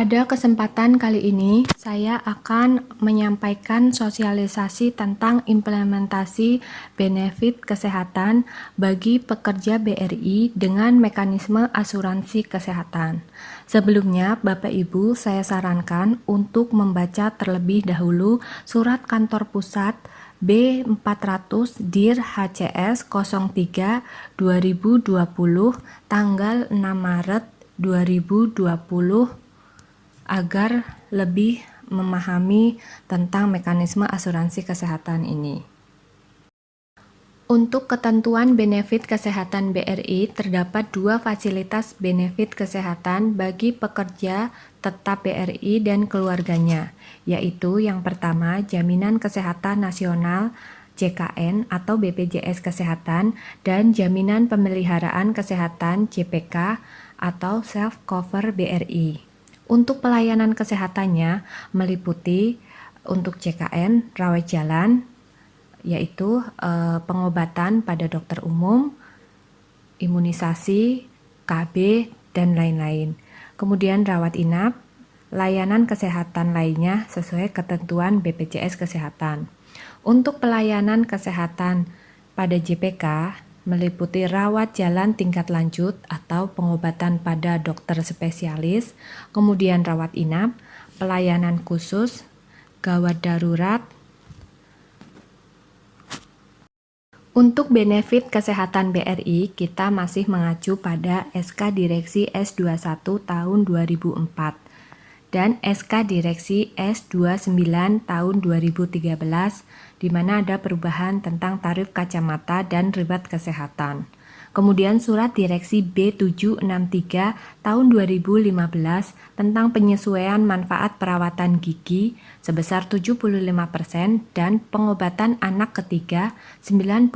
Pada kesempatan kali ini, saya akan menyampaikan sosialisasi tentang implementasi benefit kesehatan bagi pekerja BRI dengan mekanisme asuransi kesehatan. Sebelumnya, Bapak Ibu, saya sarankan untuk membaca terlebih dahulu Surat Kantor Pusat B400 Dir HCS 03 2020 tanggal 6 Maret 2020 agar lebih memahami tentang mekanisme asuransi kesehatan ini. Untuk ketentuan benefit kesehatan BRI, terdapat dua fasilitas benefit kesehatan bagi pekerja tetap BRI dan keluarganya, yaitu yang pertama, Jaminan Kesehatan Nasional JKN atau BPJS Kesehatan, dan Jaminan Pemeliharaan Kesehatan JPK atau Self Cover BRI. Untuk pelayanan kesehatannya meliputi untuk JKN, rawat jalan, yaitu pengobatan pada dokter umum, imunisasi, KB, dan lain-lain. Kemudian rawat inap, layanan kesehatan lainnya sesuai ketentuan BPJS Kesehatan. Untuk pelayanan kesehatan pada JPK, meliputi rawat jalan tingkat lanjut atau pengobatan pada dokter spesialis, kemudian rawat inap, pelayanan khusus, gawat darurat. Untuk benefit kesehatan BRI, kita masih mengacu pada SK Direksi S21 tahun 2004 dan SK Direksi S29 tahun 2013, di mana ada perubahan tentang tarif kacamata dan ribat kesehatan. Kemudian Surat Direksi B763 tahun 2015 tentang penyesuaian manfaat perawatan gigi sebesar 75% dan pengobatan anak ketiga 95%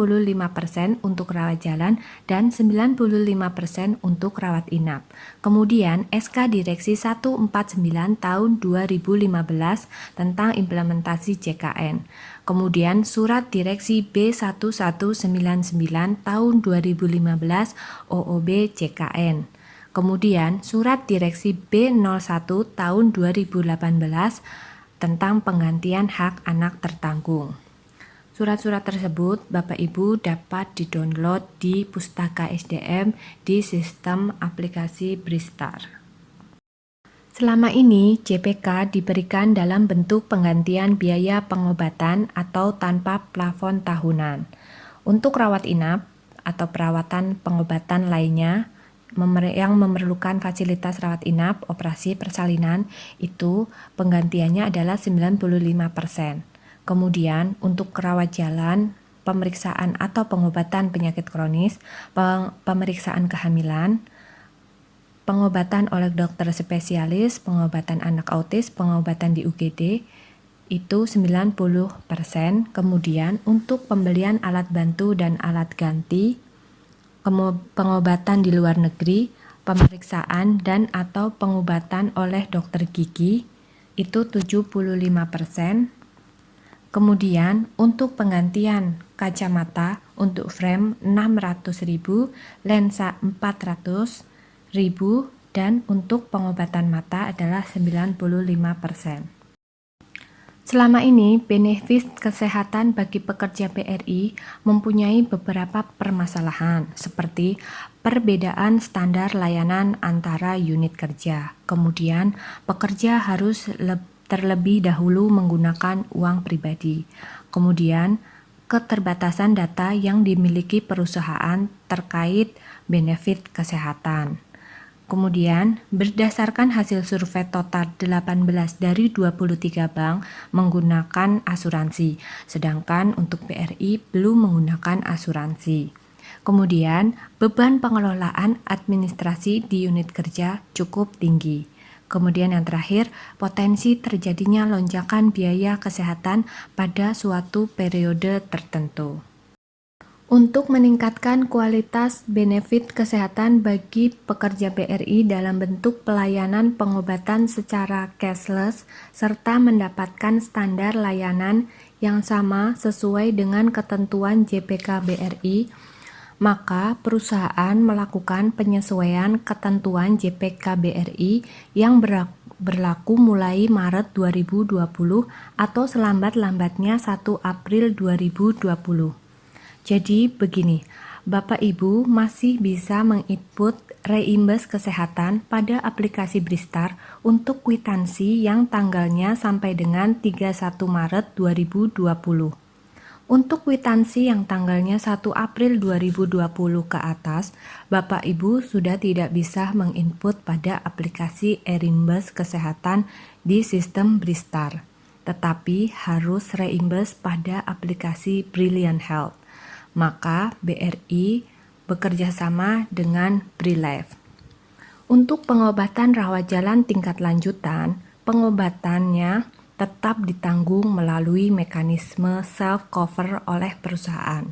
untuk rawat jalan dan 95% untuk rawat inap. Kemudian SK Direksi 149 tahun 2015 tentang implementasi JKN. Kemudian Surat Direksi B1199 tahun 2015 OOB JKN. Kemudian Surat Direksi B01 tahun 2018 tentang penggantian hak anak tertanggung. Surat-surat tersebut Bapak Ibu dapat di-download di Pustaka SDM di sistem aplikasi Bristar. Selama ini, JPK diberikan dalam bentuk penggantian biaya pengobatan atau tanpa plafon tahunan. Untuk rawat inap atau perawatan pengobatan lainnya yang memerlukan fasilitas rawat inap, operasi persalinan, itu penggantiannya adalah 95%. Kemudian, untuk rawat jalan, pemeriksaan atau pengobatan penyakit kronis, pemeriksaan kehamilan, pengobatan oleh dokter spesialis, pengobatan anak autis, pengobatan di UGD, itu 90%. Kemudian untuk pembelian alat bantu dan alat ganti, pengobatan di luar negeri, pemeriksaan dan atau pengobatan oleh dokter gigi, itu 75%. Kemudian untuk penggantian kacamata untuk frame 600.000, lensa 400.000, dan untuk pengobatan mata adalah 95%. Selama ini, benefit kesehatan bagi pekerja BRI mempunyai beberapa permasalahan, seperti perbedaan standar layanan antara unit kerja. Kemudian, pekerja harus terlebih dahulu menggunakan uang pribadi. Kemudian, keterbatasan data yang dimiliki perusahaan terkait benefit kesehatan. Kemudian, berdasarkan hasil survei total 18 dari 23 bank menggunakan asuransi, sedangkan untuk BRI belum menggunakan asuransi. Kemudian, beban pengelolaan administrasi di unit kerja cukup tinggi. Kemudian yang terakhir, potensi terjadinya lonjakan biaya kesehatan pada suatu periode tertentu. Untuk meningkatkan kualitas benefit kesehatan bagi pekerja BRI dalam bentuk pelayanan pengobatan secara cashless serta mendapatkan standar layanan yang sama sesuai dengan ketentuan JPK BRI, maka perusahaan melakukan penyesuaian ketentuan JPK BRI yang berlaku mulai Maret 2020 atau selambat-lambatnya 1 April 2020. Jadi begini, Bapak Ibu masih bisa menginput reimbas kesehatan pada aplikasi Bristar untuk kwitansi yang tanggalnya sampai dengan 31 Maret 2020. Untuk kwitansi yang tanggalnya 1 April 2020 ke atas, Bapak Ibu sudah tidak bisa menginput pada aplikasi reimbas kesehatan di sistem Bristar, tetapi harus reimbas pada aplikasi Brilliant Health. Maka BRI bekerja sama dengan BriLife. Untuk pengobatan rawat jalan tingkat lanjutan, pengobatannya tetap ditanggung melalui mekanisme self-cover oleh perusahaan.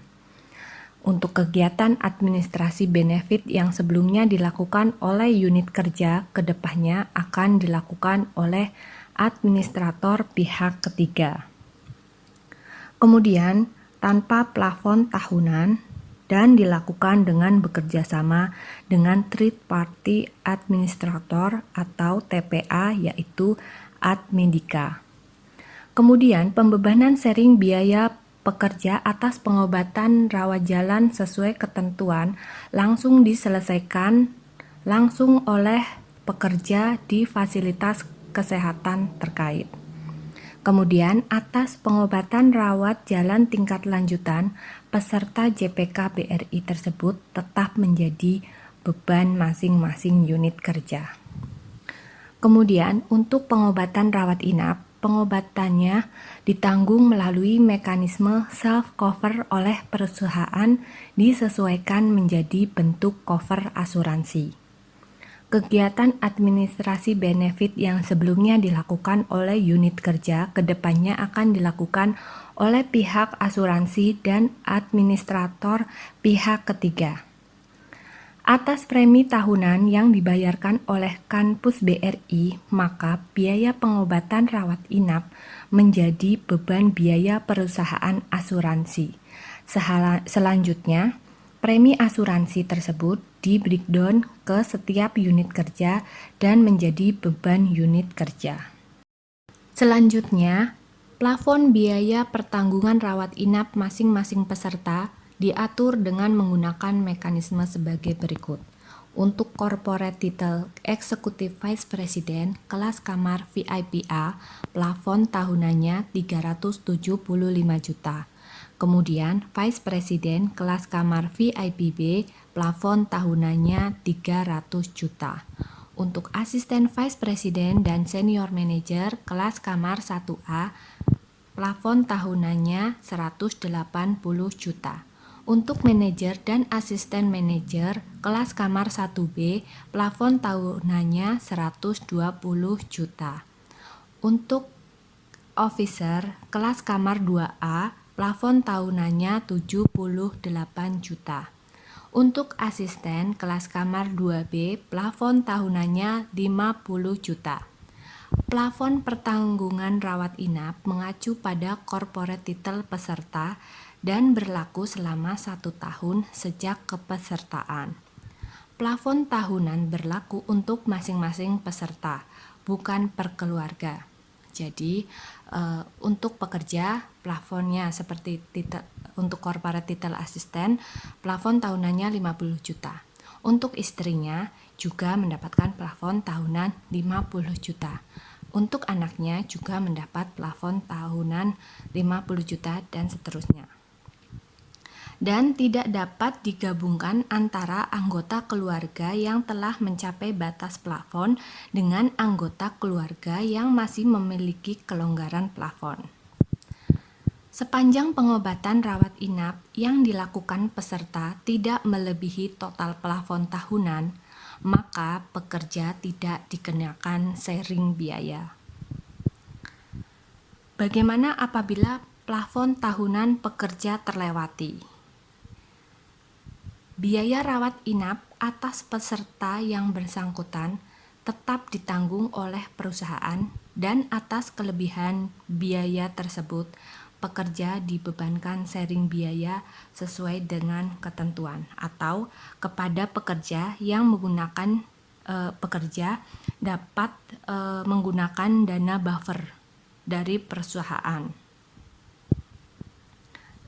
Untuk kegiatan administrasi benefit yang sebelumnya dilakukan oleh unit kerja, kedepannya akan dilakukan oleh administrator pihak ketiga. Kemudian, tanpa plafon tahunan dan dilakukan dengan bekerja sama dengan third party administrator atau TPA, yaitu Admedika. Kemudian, pembebanan sharing biaya pekerja atas pengobatan rawat jalan sesuai ketentuan langsung diselesaikan langsung oleh pekerja di fasilitas kesehatan terkait. Kemudian, atas pengobatan rawat jalan tingkat lanjutan, peserta JPK BRI tersebut tetap menjadi beban masing-masing unit kerja. Kemudian, untuk pengobatan rawat inap, pengobatannya ditanggung melalui mekanisme self-cover oleh perusahaan disesuaikan menjadi bentuk cover asuransi. Kegiatan administrasi benefit yang sebelumnya dilakukan oleh unit kerja, kedepannya akan dilakukan oleh pihak asuransi dan administrator pihak ketiga. Atas premi tahunan yang dibayarkan oleh kampus BRI, maka biaya pengobatan rawat inap menjadi beban biaya perusahaan asuransi. Selanjutnya, premi asuransi tersebut di-breakdown ke setiap unit kerja dan menjadi beban unit kerja. Selanjutnya, plafon biaya pertanggungan rawat inap masing-masing peserta diatur dengan menggunakan mekanisme sebagai berikut. Untuk corporate title Executive Vice President kelas kamar VIP A, plafon tahunannya 375 juta. Kemudian Vice President kelas kamar VIP B, plafon tahunannya 300 juta. Untuk asisten Vice President dan Senior Manager kelas kamar 1A, plafon tahunannya 180 juta. Untuk manajer dan asisten manajer kelas kamar 1B, plafon tahunannya 120 juta. Untuk officer kelas kamar 2A, plafon tahunannya 78 juta. Untuk asisten kelas kamar 2B, plafon tahunannya 50 juta. Plafon pertanggungan rawat inap mengacu pada corporate title peserta dan berlaku selama 1 tahun sejak kepesertaan. Plafon tahunan berlaku untuk masing-masing peserta, bukan per keluarga. Jadi, untuk pekerja, plafonnya seperti untuk corporate title assistant, plafon tahunannya 50 juta. Untuk istrinya juga mendapatkan plafon tahunan 50 juta. Untuk anaknya juga mendapat plafon tahunan 50 juta dan seterusnya. Dan tidak dapat digabungkan antara anggota keluarga yang telah mencapai batas plafon dengan anggota keluarga yang masih memiliki kelonggaran plafon. Sepanjang pengobatan rawat inap yang dilakukan peserta tidak melebihi total plafon tahunan, maka pekerja tidak dikenakan sharing biaya. Bagaimana apabila plafon tahunan pekerja terlewati? Biaya rawat inap atas peserta yang bersangkutan tetap ditanggung oleh perusahaan dan atas kelebihan biaya tersebut pekerja dibebankan sharing biaya sesuai dengan ketentuan atau kepada pekerja yang menggunakan pekerja dapat menggunakan dana buffer dari perusahaan.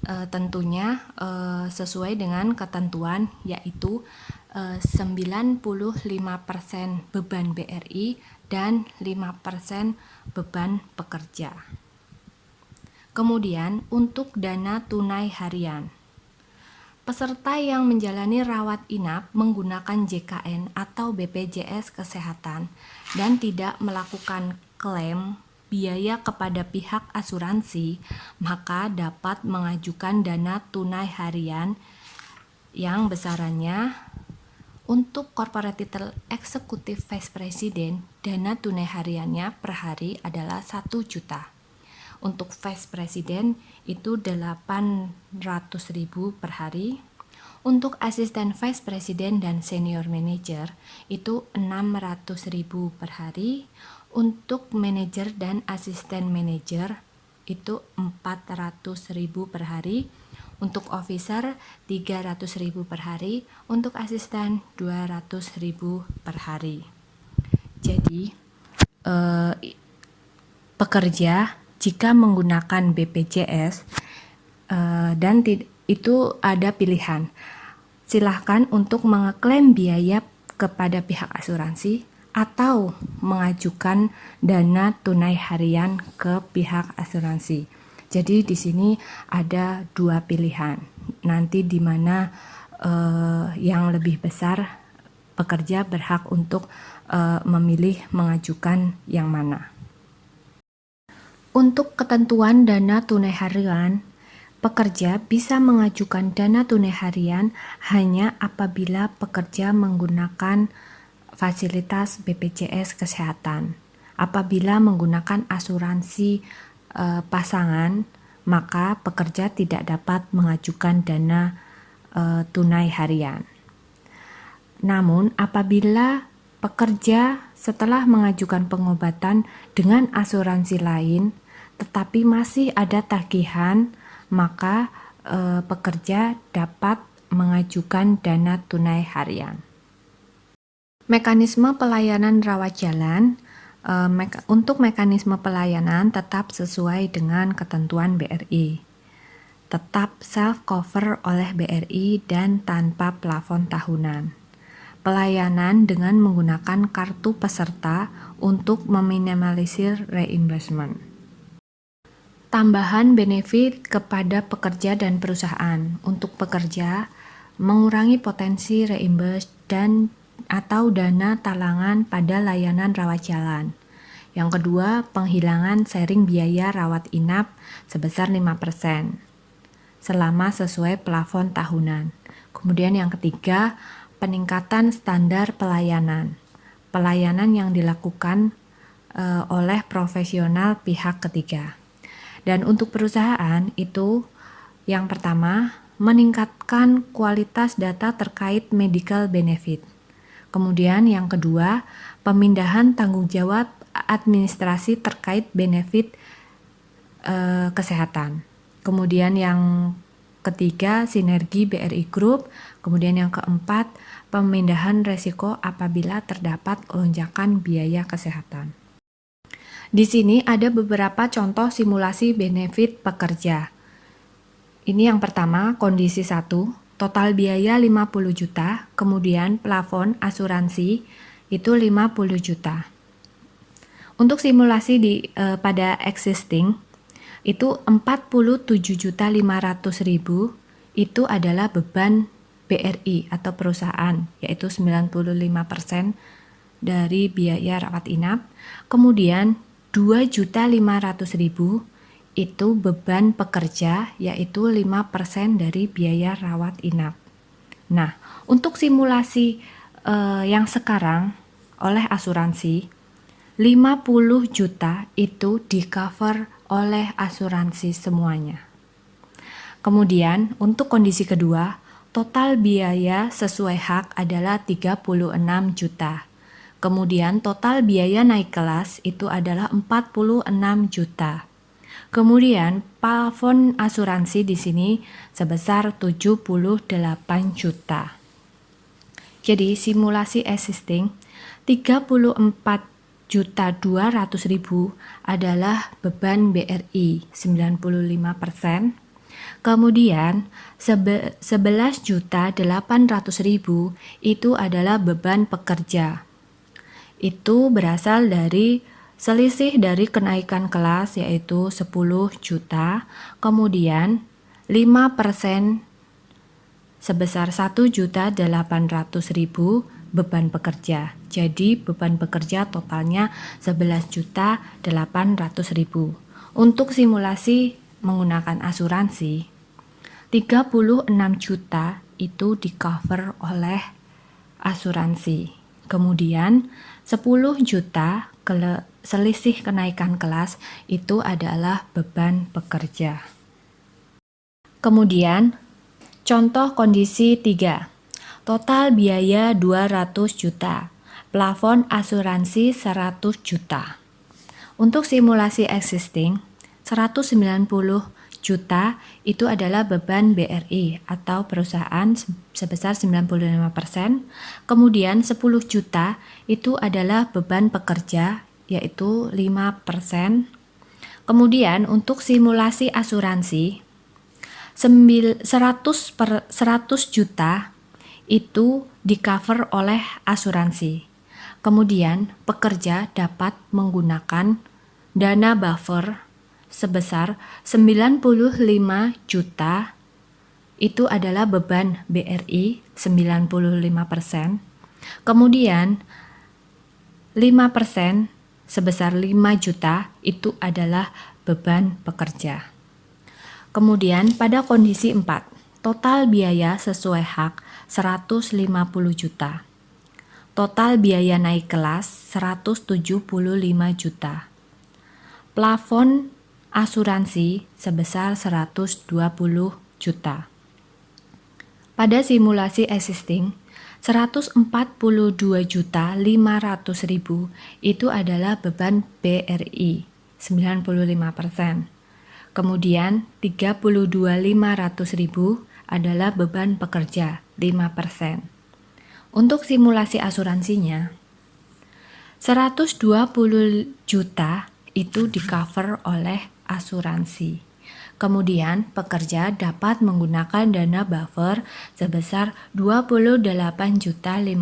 Tentunya sesuai dengan ketentuan, yaitu 95% beban BRI dan 5% beban pekerja. Kemudian untuk dana tunai harian, peserta yang menjalani rawat inap menggunakan JKN atau BPJS Kesehatan dan tidak melakukan klaim biaya kepada pihak asuransi, maka dapat mengajukan dana tunai harian yang besarannya untuk Corporate Title Executive Vice President, dana tunai hariannya per hari adalah 1 juta. Untuk Vice President itu 800.000 per hari. Untuk Asisten Vice President dan Senior Manager itu 600.000 per hari. Untuk Manager dan Asisten Manager itu 400.000 per hari. Untuk Officer 300.000 per hari. Untuk Asisten 200.000 per hari. Jadi pekerja jika menggunakan BPJS dan itu ada pilihan. Silahkan untuk mengeklaim biaya kepada pihak asuransi atau mengajukan dana tunai harian ke pihak asuransi. Jadi di sini ada 2 pilihan. Nanti di mana yang lebih besar pekerja berhak untuk memilih mengajukan yang mana. Untuk ketentuan dana tunai harian, pekerja bisa mengajukan dana tunai harian hanya apabila pekerja menggunakan fasilitas BPJS Kesehatan. Apabila menggunakan asuransi pasangan, maka pekerja tidak dapat mengajukan dana tunai harian. Namun, apabila pekerja setelah mengajukan pengobatan dengan asuransi lain, tetapi masih ada tagihan, maka pekerja dapat mengajukan dana tunai harian. Mekanisme pelayanan rawat jalan, untuk mekanisme pelayanan tetap sesuai dengan ketentuan BRI. Tetap self-cover oleh BRI dan tanpa plafon tahunan. Pelayanan dengan menggunakan kartu peserta untuk meminimalisir reimbursement. Tambahan benefit kepada pekerja dan perusahaan. Untuk pekerja, mengurangi potensi reimburse dan atau dana talangan pada layanan rawat jalan. Yang kedua, penghilangan sharing biaya rawat inap sebesar 5% selama sesuai plafon tahunan. Kemudian yang ketiga, peningkatan standar pelayanan. Pelayanan yang dilakukan oleh profesional pihak ketiga. Dan untuk perusahaan itu yang pertama, meningkatkan kualitas data terkait medical benefit. Kemudian yang kedua, pemindahan tanggung jawab administrasi terkait benefit kesehatan. Kemudian yang ketiga, sinergi BRI Group. Kemudian yang keempat, pemindahan resiko apabila terdapat lonjakan biaya kesehatan. Di sini ada beberapa contoh simulasi benefit pekerja. Ini yang pertama, kondisi 1, total biaya 50 juta, kemudian plafon asuransi itu 50 juta. Untuk simulasi pada existing itu 47.500.000 itu adalah beban BRI atau perusahaan, yaitu 95% dari biaya rawat inap. Kemudian 2.500.000 itu beban pekerja, yaitu 5% dari biaya rawat inap. Nah, untuk simulasi yang sekarang oleh asuransi, 50 juta itu di cover oleh asuransi semuanya. Kemudian untuk kondisi kedua, total biaya sesuai hak adalah 36 juta. Kemudian total biaya naik kelas itu adalah 46 juta. Kemudian plafon asuransi di sini sebesar 78 juta. Jadi simulasi existing 34.200.000 adalah beban BRI 95%. Kemudian 11.800.000 itu adalah beban pekerja. Itu berasal dari selisih dari kenaikan kelas yaitu 10 juta, kemudian 5% sebesar 1.800.000 beban pekerja. Jadi beban pekerja totalnya 11.800.000. Untuk simulasi menggunakan asuransi, 36 juta itu di cover oleh asuransi. Kemudian 10 juta selisih kenaikan kelas itu adalah beban pekerja. Kemudian contoh kondisi 3. Total biaya 200 juta. Plafon asuransi 100 juta. Untuk simulasi existing, 190 juta itu adalah beban BRI atau perusahaan sebesar 95%. Kemudian 10 juta itu adalah beban pekerja yaitu 5%. Kemudian untuk simulasi asuransi 100 juta itu di cover oleh asuransi. Kemudian pekerja dapat menggunakan dana buffer sebesar 95 juta itu adalah beban BRI 95%. Kemudian 5% sebesar 5 juta itu adalah beban pekerja. Kemudian pada kondisi 4, total biaya sesuai hak 150 juta. Total biaya naik kelas 175 juta. Plafon asuransi sebesar 120 juta. Pada simulasi existing, 142.500.000 itu adalah beban BRI 95%. Kemudian 32.500.000 adalah beban pekerja 5%. Untuk simulasi asuransinya 120 juta itu di cover oleh asuransi. Kemudian pekerja dapat menggunakan dana buffer sebesar 28.500.000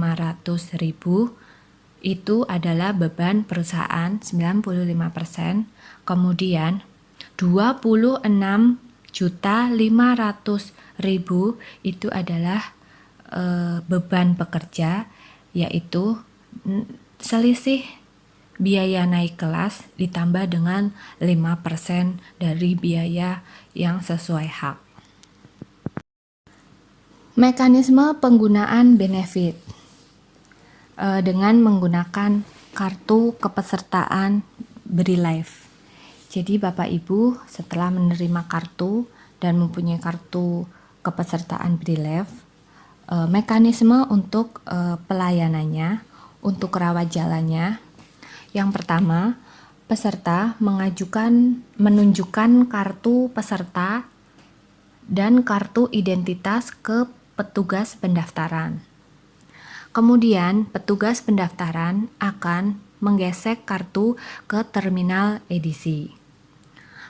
itu adalah beban perusahaan 95%. Kemudian 26.500.000 itu adalah beban pekerja yaitu selisih biaya naik kelas ditambah dengan 5% dari biaya yang sesuai hak. Mekanisme penggunaan benefit dengan menggunakan kartu kepesertaan BRILife. Jadi Bapak Ibu setelah menerima kartu dan mempunyai kartu kepesertaan BRILife, mekanisme untuk pelayanannya, untuk rawat jalannya. Yang pertama, peserta menunjukkan kartu peserta dan kartu identitas ke petugas pendaftaran. Kemudian, petugas pendaftaran akan menggesek kartu ke terminal edisi.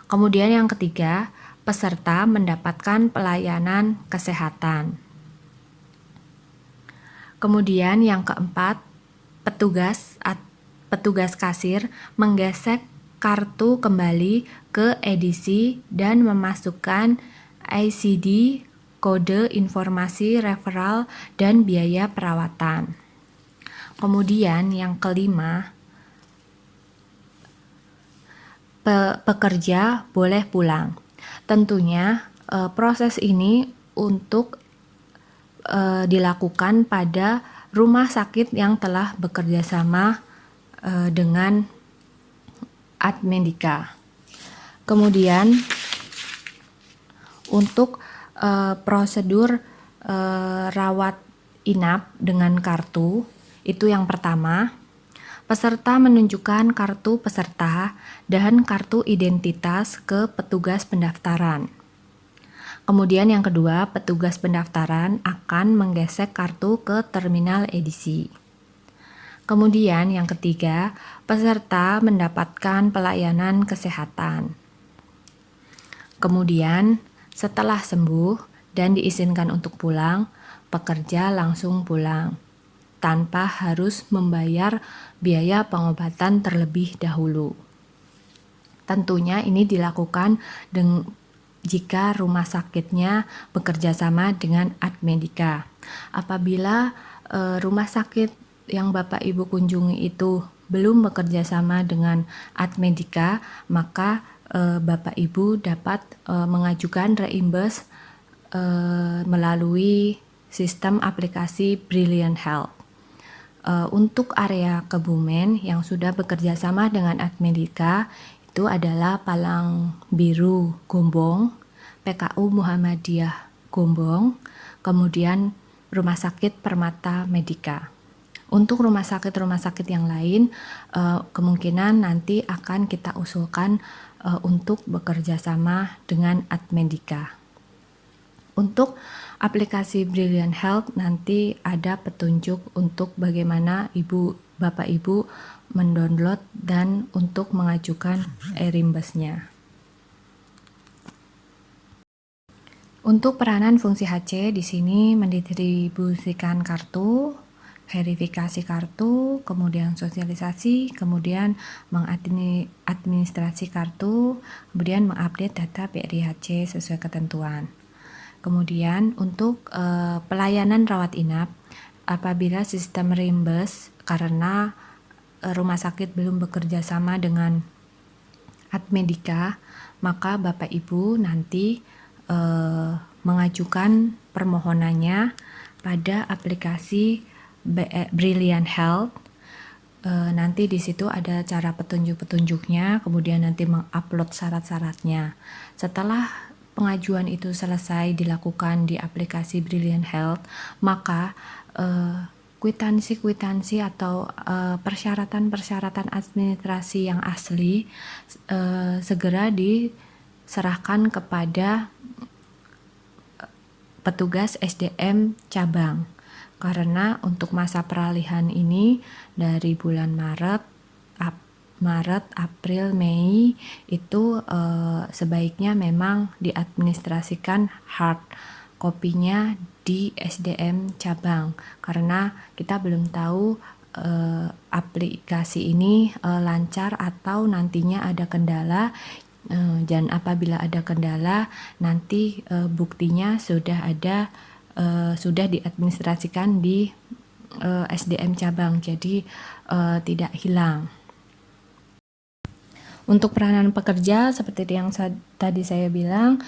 Kemudian yang ketiga, peserta mendapatkan pelayanan kesehatan. Kemudian yang keempat, petugas kasir menggesek kartu kembali ke edisi dan memasukkan ICD, kode informasi referral, dan biaya perawatan. Kemudian yang kelima, pekerja boleh pulang. Tentunya proses ini untuk dilakukan pada rumah sakit yang telah bekerja sama dengan Admedika. Kemudian untuk prosedur rawat inap dengan kartu, itu yang pertama, peserta menunjukkan kartu peserta dan kartu identitas ke petugas pendaftaran. Kemudian yang kedua, petugas pendaftaran akan menggesek kartu ke terminal edisi. Kemudian yang ketiga, peserta mendapatkan pelayanan kesehatan. Kemudian setelah sembuh dan diizinkan untuk pulang, pekerja langsung pulang tanpa harus membayar biaya pengobatan terlebih dahulu. Tentunya ini dilakukan jika rumah sakitnya bekerja sama dengan Admedika. Apabila rumah sakit yang Bapak Ibu kunjungi itu belum bekerja sama dengan Admedika, maka Bapak Ibu dapat mengajukan reimburse melalui sistem aplikasi Brilliant Health. Untuk area Kebumen yang sudah bekerja sama dengan Admedika itu adalah Palang Biru Gombong, PKU Muhammadiyah Gombong, kemudian Rumah Sakit Permata Medika. Untuk rumah sakit yang lain kemungkinan nanti akan kita usulkan untuk bekerja sama dengan Admedika. Untuk aplikasi Brilliant Health nanti ada petunjuk untuk bagaimana Bapak Ibu mendownload dan untuk mengajukan e-reimburse-nya. Untuk peranan fungsi HC di sini mendistribusikan kartu, verifikasi kartu, kemudian sosialisasi, kemudian mengadministrasi kartu, kemudian mengupdate data BRI HC sesuai ketentuan. Kemudian untuk pelayanan rawat inap, apabila sistem reimburse karena rumah sakit belum bekerja sama dengan Admedika, maka Bapak Ibu nanti mengajukan permohonannya pada aplikasi Brilliant Health. Nanti di situ ada cara petunjuk-petunjuknya, kemudian nanti mengupload syarat-syaratnya. Setelah pengajuan itu selesai dilakukan di aplikasi Brilliant Health, maka kwitansi atau persyaratan administrasi yang asli segera diserahkan kepada petugas SDM cabang. Karena untuk masa peralihan ini dari bulan Maret, April, Mei itu sebaiknya memang diadministrasikan hard kopinya di SDM cabang karena kita belum tahu aplikasi ini lancar atau nantinya ada kendala. Dan apabila ada kendala nanti buktinya sudah diadministrasikan di SDM cabang, jadi tidak hilang. Untuk peranan pekerja seperti yang tadi saya bilang,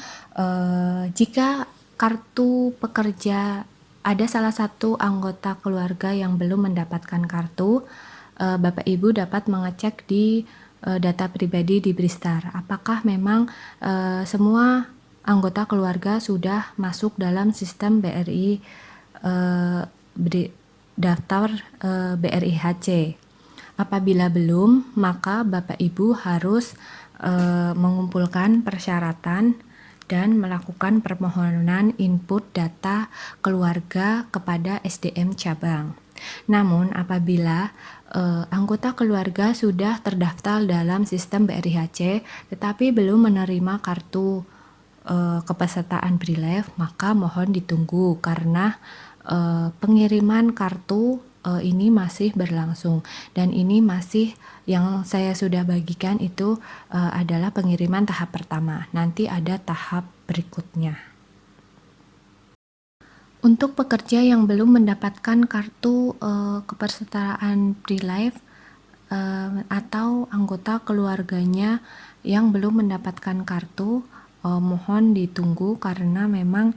jika kartu pekerja ada salah satu anggota keluarga yang belum mendapatkan kartu, Bapak Ibu dapat mengecek di data pribadi di Bristar. Apakah memang semua anggota keluarga sudah masuk dalam sistem BRI daftar BRI HC. Apabila belum, maka Bapak Ibu harus mengumpulkan persyaratan dan melakukan permohonan input data keluarga kepada SDM cabang. Namun apabila anggota keluarga sudah terdaftar dalam sistem BRIHC tetapi belum menerima kartu kepesertaan BRILife, maka mohon ditunggu karena pengiriman kartu ini masih berlangsung dan ini masih yang saya sudah bagikan itu adalah pengiriman tahap pertama. Nanti ada tahap berikutnya. Untuk pekerja yang belum mendapatkan kartu kepesertaan BRILife atau anggota keluarganya yang belum mendapatkan kartu, mohon ditunggu karena memang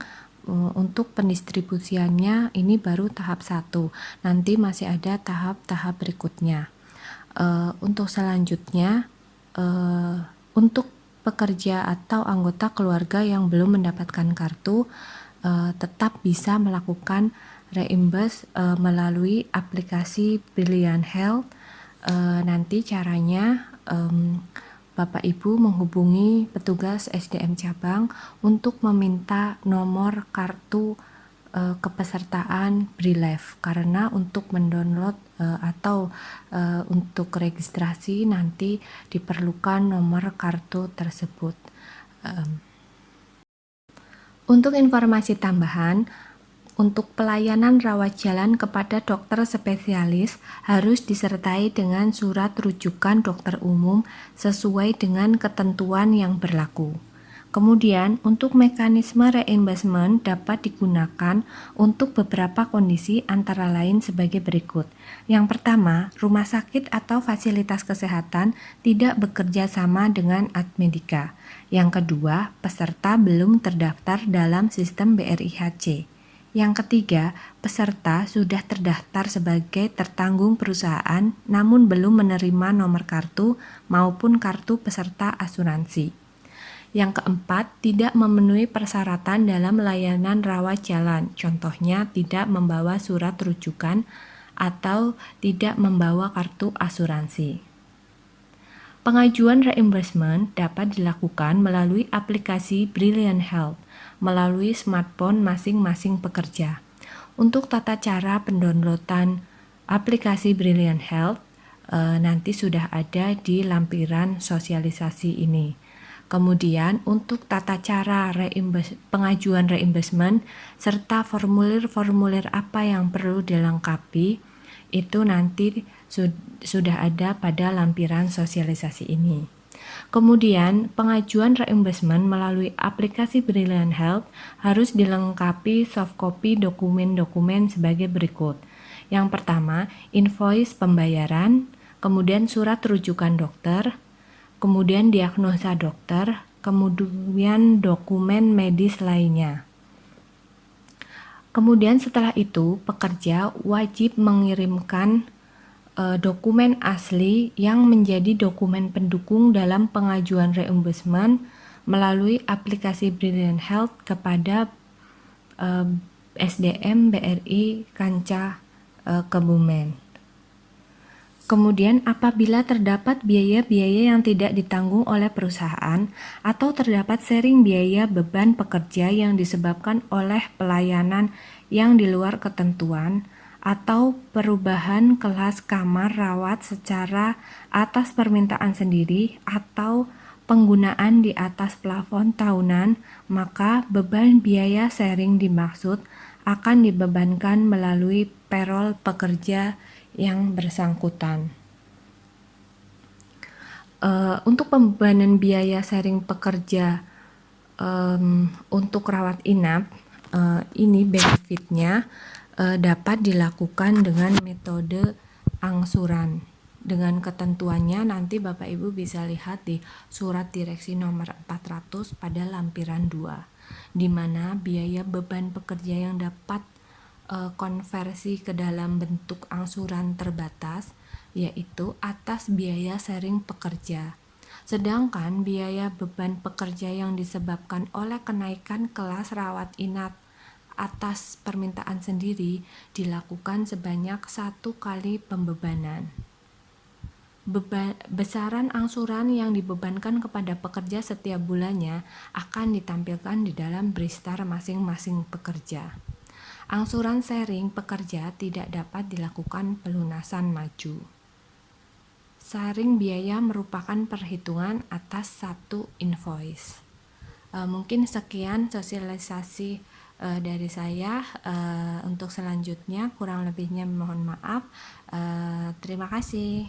untuk pendistribusiannya ini baru tahap 1. Nanti masih ada tahap-tahap berikutnya. Untuk selanjutnya, untuk pekerja atau anggota keluarga yang belum mendapatkan kartu, tetap bisa melakukan reimburse melalui aplikasi Brilliant Health. Nanti caranya Bapak Ibu menghubungi petugas SDM cabang untuk meminta nomor kartu kepesertaan BRILEF, karena untuk mendownload atau untuk registrasi nanti diperlukan nomor kartu tersebut. Untuk informasi tambahan, untuk pelayanan rawat jalan kepada dokter spesialis harus disertai dengan surat rujukan dokter umum sesuai dengan ketentuan yang berlaku. Kemudian, untuk mekanisme reimbursement dapat digunakan untuk beberapa kondisi antara lain sebagai berikut. Yang pertama, rumah sakit atau fasilitas kesehatan tidak bekerja sama dengan Admedika. Yang kedua, peserta belum terdaftar dalam sistem BRIHC. Yang ketiga, peserta sudah terdaftar sebagai tertanggung perusahaan namun belum menerima nomor kartu maupun kartu peserta asuransi. Yang keempat, tidak memenuhi persyaratan dalam layanan rawat jalan, contohnya tidak membawa surat rujukan atau tidak membawa kartu asuransi. Pengajuan reimbursement dapat dilakukan melalui aplikasi Brilliant Health melalui smartphone masing-masing pekerja. Untuk tata cara pendownloadan aplikasi Brilliant Health nanti sudah ada di lampiran sosialisasi ini. Kemudian untuk tata cara pengajuan reimbursement serta formulir-formulir apa yang perlu dilengkapi itu nanti sudah ada pada lampiran sosialisasi ini. Kemudian pengajuan reimbursement melalui aplikasi Brilliant Health harus dilengkapi soft copy dokumen-dokumen sebagai berikut. Yang pertama, invoice pembayaran, kemudian surat rujukan dokter, kemudian diagnosa dokter, kemudian dokumen medis lainnya. Kemudian setelah itu, pekerja wajib mengirimkan dokumen asli yang menjadi dokumen pendukung dalam pengajuan reimbursement melalui aplikasi Brilliant Health kepada SDM BRI Kanca Kebumen. Kemudian apabila terdapat biaya-biaya yang tidak ditanggung oleh perusahaan atau terdapat sharing biaya beban pekerja yang disebabkan oleh pelayanan yang di luar ketentuan atau perubahan kelas kamar rawat secara atas permintaan sendiri atau penggunaan di atas plafon tahunan, maka beban biaya sharing dimaksud akan dibebankan melalui payroll pekerja yang bersangkutan. Untuk pembebanan biaya sharing pekerja untuk rawat inap, ini benefitnya dapat dilakukan dengan metode angsuran. Dengan ketentuannya nanti Bapak Ibu bisa lihat di surat direksi nomor 400 pada lampiran 2, di mana biaya beban pekerja yang dapat konversi ke dalam bentuk angsuran terbatas, yaitu atas biaya sharing pekerja. Sedangkan biaya beban pekerja yang disebabkan oleh kenaikan kelas rawat inap atas permintaan sendiri dilakukan sebanyak 1 kali pembebanan. Besaran angsuran yang dibebankan kepada pekerja setiap bulannya akan ditampilkan di dalam Bristar masing-masing pekerja. Angsuran sharing pekerja tidak dapat dilakukan pelunasan maju. Sharing biaya merupakan perhitungan atas satu invoice. Mungkin sekian sosialisasi dari saya. Untuk selanjutnya kurang lebihnya mohon maaf. Terima kasih.